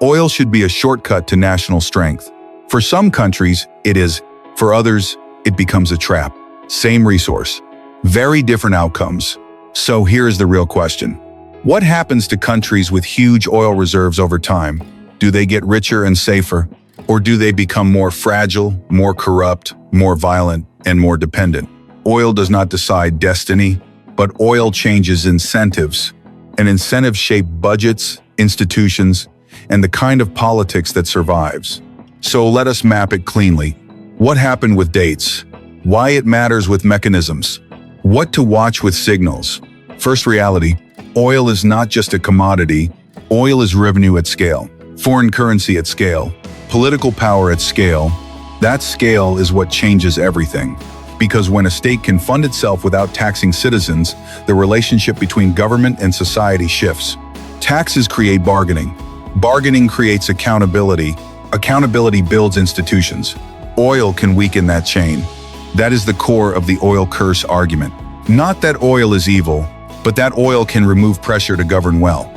Oil should be a shortcut to national strength. For some countries, it is. For others, it becomes a trap. Same resource. Very different outcomes. So here's the real question. What happens to countries with huge oil reserves over time? Do they get richer and safer? Or do they become more fragile, more corrupt, more violent, and more dependent? Oil does not decide destiny, but oil changes incentives. And incentives shape budgets, institutions, and the kind of politics that survives. So let us map it cleanly. What happened with dates? Why it matters with mechanisms? What to watch with signals? First reality, oil is not just a commodity. Oil is revenue at scale, foreign currency at scale, political power at scale. That scale is what changes everything. Because when a state can fund itself without taxing citizens, the relationship between government and society shifts. Taxes create bargaining. Bargaining creates accountability. Accountability builds institutions. Oil can weaken that chain. That is the core of the oil curse argument. Not that oil is evil, but that oil can remove pressure to govern well.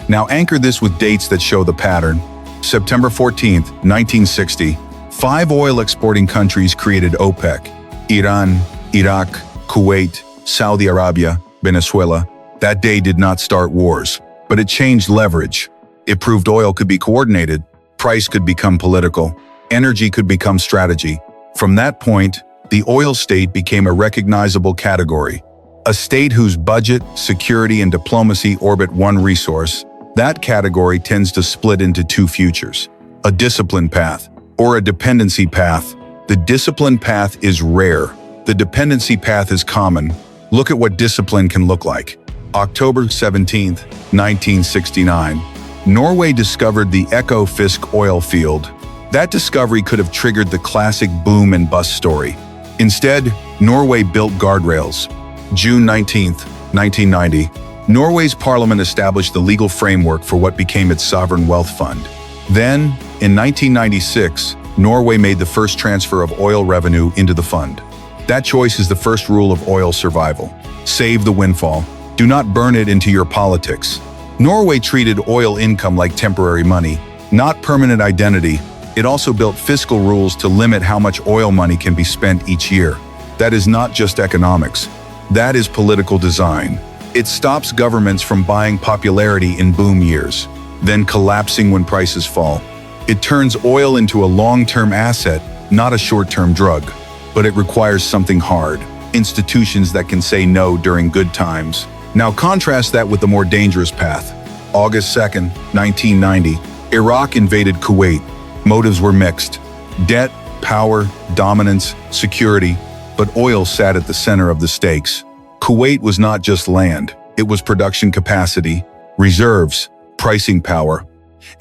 Now anchor this with dates that show the pattern. September 14th, 1960, 5 oil-exporting countries created OPEC. Iran, Iraq, Kuwait, Saudi Arabia, Venezuela. That day did not start wars, but it changed leverage. It proved oil could be coordinated, price could become political, energy could become strategy. From that point, the oil state became a recognizable category. A state whose budget, security, and diplomacy orbit one resource. That category tends to split into 2 futures: a discipline path or a dependency path. The discipline path is rare. The dependency path is common. Look at what discipline can look like. October 17th, 1969. Norway discovered the Ekofisk oil field. That discovery could have triggered the classic boom and bust story. Instead, Norway built guardrails. June 19th, 1990. Norway's parliament established the legal framework for what became its sovereign wealth fund. Then, in 1996, Norway made the first transfer of oil revenue into the fund. That choice is the first rule of oil survival. Save the windfall. Do not burn it into your politics. Norway treated oil income like temporary money, not permanent identity. It also built fiscal rules to limit how much oil money can be spent each year. That is not just economics. That is political design. It stops governments from buying popularity in boom years, then collapsing when prices fall. It turns oil into a long-term asset, not a short-term drug. But it requires something hard, institutions that can say no during good times. Now contrast that with the more dangerous path. August 2nd, 1990, Iraq invaded Kuwait. Motives were mixed. Debt, power, dominance, security. But oil sat at the center of the stakes. Kuwait was not just land. It was production capacity, reserves, pricing power.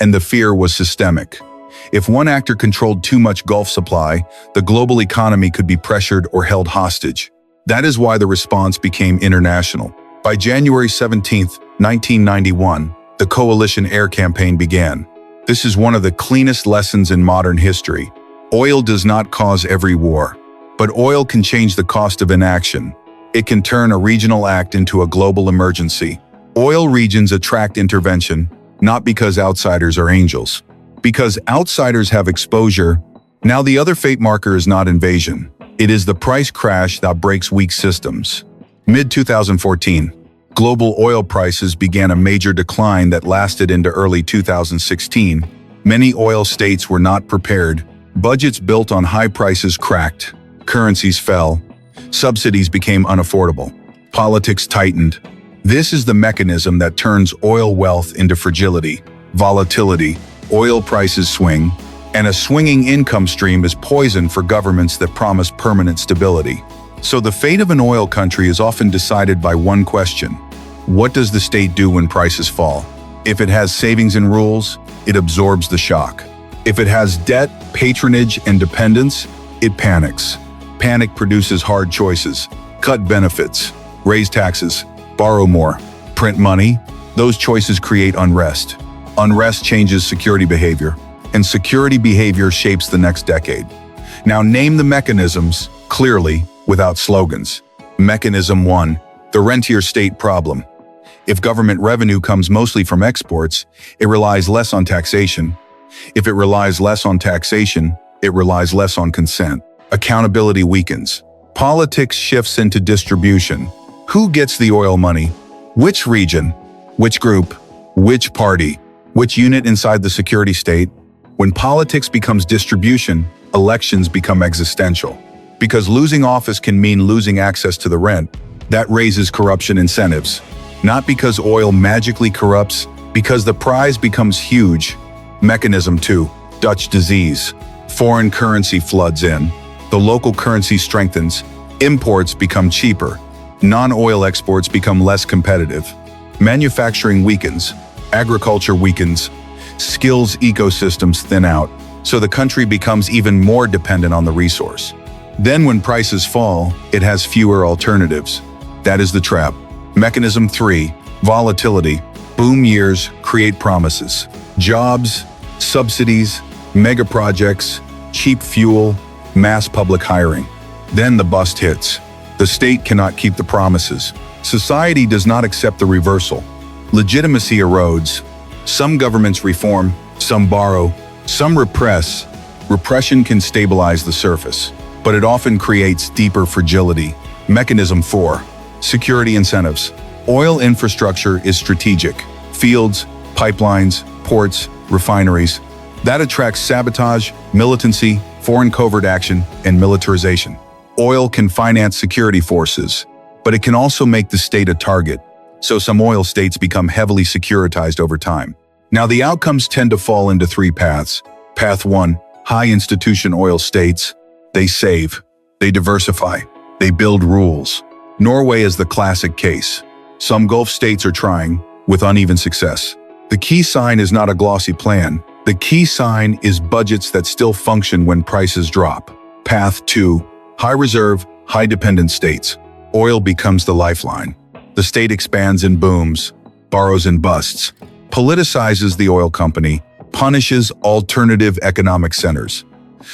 And the fear was systemic. If one actor controlled too much Gulf supply, the global economy could be pressured or held hostage. That is why the response became international. By January 17, 1991, the coalition air campaign began. This is one of the cleanest lessons in modern history. Oil does not cause every war, but oil can change the cost of inaction. It can turn a regional act into a global emergency. Oil regions attract intervention, not because outsiders are angels. Because outsiders have exposure. Now the other fate marker is not invasion. It is the price crash that breaks weak systems. Mid-2014, global oil prices began a major decline that lasted into early 2016. Many oil states were not prepared. Budgets built on high prices cracked. Currencies fell. Subsidies became unaffordable. Politics tightened. This is the mechanism that turns oil wealth into fragility, volatility. Oil prices swing, and a swinging income stream is poison for governments that promise permanent stability. So the fate of an oil country is often decided by one question. What does the state do when prices fall? If it has savings and rules, it absorbs the shock. If it has debt, patronage, and dependence, it panics. Panic produces hard choices. Cut benefits, raise taxes, borrow more, print money. Those choices create unrest. Unrest changes security behavior, and security behavior shapes the next decade. Now name the mechanisms, clearly, without slogans. Mechanism 1, the rentier state problem. If government revenue comes mostly from exports, it relies less on taxation. If it relies less on taxation, it relies less on consent. Accountability weakens. Politics shifts into distribution. Who gets the oil money? Which region? Which group? Which party? Which unit inside the security state? When politics becomes distribution, elections become existential. Because losing office can mean losing access to the rent, that raises corruption incentives. Not because oil magically corrupts, because the prize becomes huge. Mechanism 2. Dutch disease. Foreign currency floods in. The local currency strengthens. Imports become cheaper. Non-oil exports become less competitive. Manufacturing weakens. Agriculture weakens. Skills ecosystems thin out. So the country becomes even more dependent on the resource. Then when prices fall, it has fewer alternatives. That is the trap. Mechanism 3. Volatility. Boom years create promises. Jobs, subsidies, mega projects, cheap fuel, mass public hiring. Then the bust hits. The state cannot keep the promises. Society does not accept the reversal. Legitimacy erodes. Some governments reform, some borrow, some repress. Repression can stabilize the surface, but it often creates deeper fragility. Mechanism 4. Security incentives. Oil infrastructure is strategic. Fields, pipelines, ports, refineries. That attracts sabotage, militancy, foreign covert action, and militarization. Oil can finance security forces, but it can also make the state a target. So some oil states become heavily securitized over time. Now the outcomes tend to fall into 3 paths. Path 1, high institution oil states. They save, they diversify, they build rules. Norway is the classic case. Some Gulf states are trying, with uneven success. The key sign is not a glossy plan. The key sign is budgets that still function when prices drop. Path 2, high reserve, high dependent states. Oil becomes the lifeline. The state expands and booms, borrows and busts, politicizes the oil company, punishes alternative economic centers.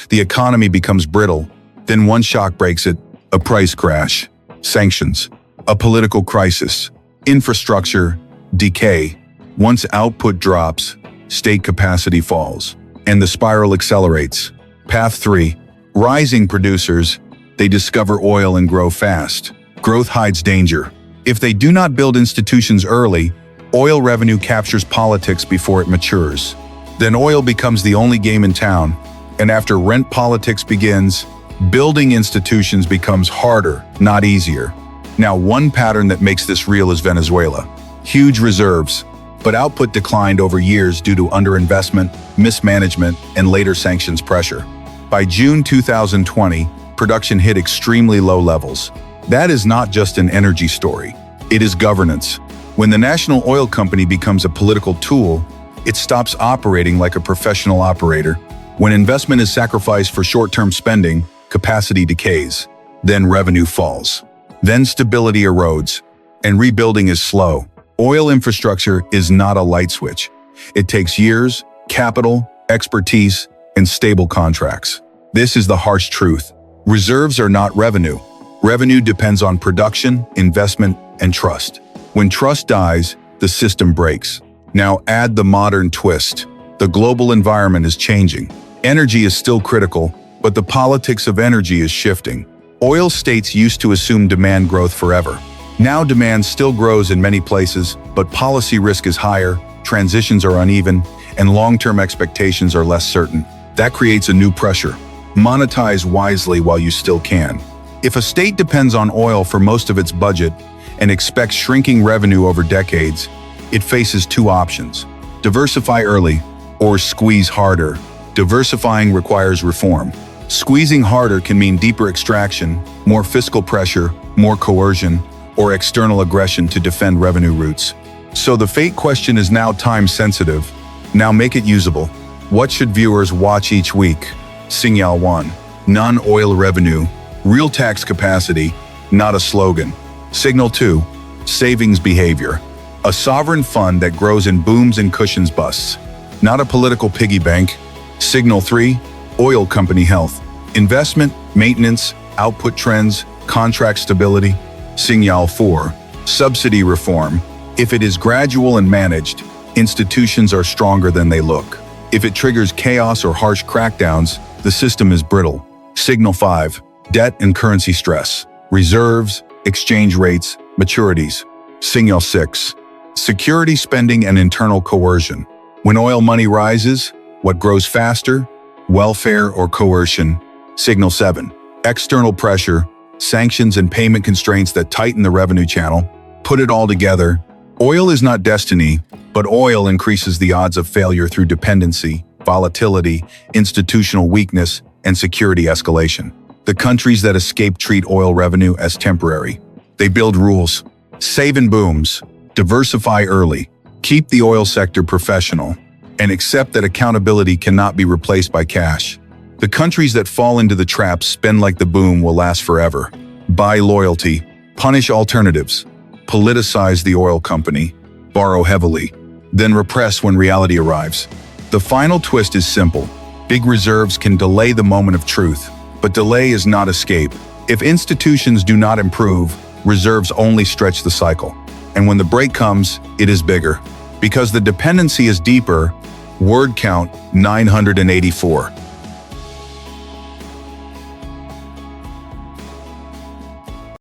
The economy becomes brittle. Then one shock breaks it, a price crash, sanctions, a political crisis, infrastructure, decay. Once output drops, state capacity falls, and the spiral accelerates. Path 3, rising producers. They discover oil and grow fast. Growth hides danger. If they do not build institutions early, oil revenue captures politics before it matures. Then oil becomes the only game in town, and after rent politics begins, building institutions becomes harder, not easier. Now, one pattern that makes this real is Venezuela. Huge reserves, but output declined over years due to underinvestment, mismanagement, and later sanctions pressure. By June 2020, production hit extremely low levels. That is not just an energy story. It is governance. When the national oil company becomes a political tool, it stops operating like a professional operator. When investment is sacrificed for short-term spending, capacity decays. Then revenue falls. Then stability erodes, and rebuilding is slow. Oil infrastructure is not a light switch. It takes years, capital, expertise, and stable contracts. This is the harsh truth. Reserves are not revenue. Revenue depends on production, investment, and trust. When trust dies, the system breaks. Now add the modern twist. The global environment is changing. Energy is still critical, but the politics of energy is shifting. Oil states used to assume demand growth forever. Now demand still grows in many places, but policy risk is higher, transitions are uneven, and long-term expectations are less certain. That creates a new pressure. Monetize wisely while you still can. If a state depends on oil for most of its budget and expects shrinking revenue over decades, it faces 2 options: diversify early or squeeze harder. Diversifying requires reform. Squeezing harder can mean deeper extraction, more fiscal pressure, more coercion, or external aggression to defend revenue routes. So the fate question is now time-sensitive. Now make it usable. What should viewers watch each week? Signal 1. Non-oil revenue. Real tax capacity, not a slogan. Signal 2. Savings behavior. A sovereign fund that grows in booms and cushions busts. Not a political piggy bank. Signal 3. Oil company health. Investment, maintenance, output trends, contract stability. Signal 4. Subsidy reform. If it is gradual and managed, institutions are stronger than they look. If it triggers chaos or harsh crackdowns, the system is brittle. Signal 5. Debt and currency stress. Reserves, exchange rates, maturities. Signal 6. Security spending and internal coercion. When oil money rises, what grows faster? Welfare or coercion? Signal 7. External pressure, sanctions and payment constraints that tighten the revenue channel. Put it all together. Oil is not destiny, but oil increases the odds of failure through dependency, volatility, institutional weakness, and security escalation. The countries that escape treat oil revenue as temporary. They build rules, save in booms, diversify early, keep the oil sector professional, and accept that accountability cannot be replaced by cash. The countries that fall into the trap spend like the boom will last forever. Buy loyalty, punish alternatives, politicize the oil company, borrow heavily, then repress when reality arrives. The final twist is simple. Big reserves can delay the moment of truth, but delay is not escape. If institutions do not improve, reserves only stretch the cycle. And when the break comes, it is bigger. Because the dependency is deeper. Word count 984.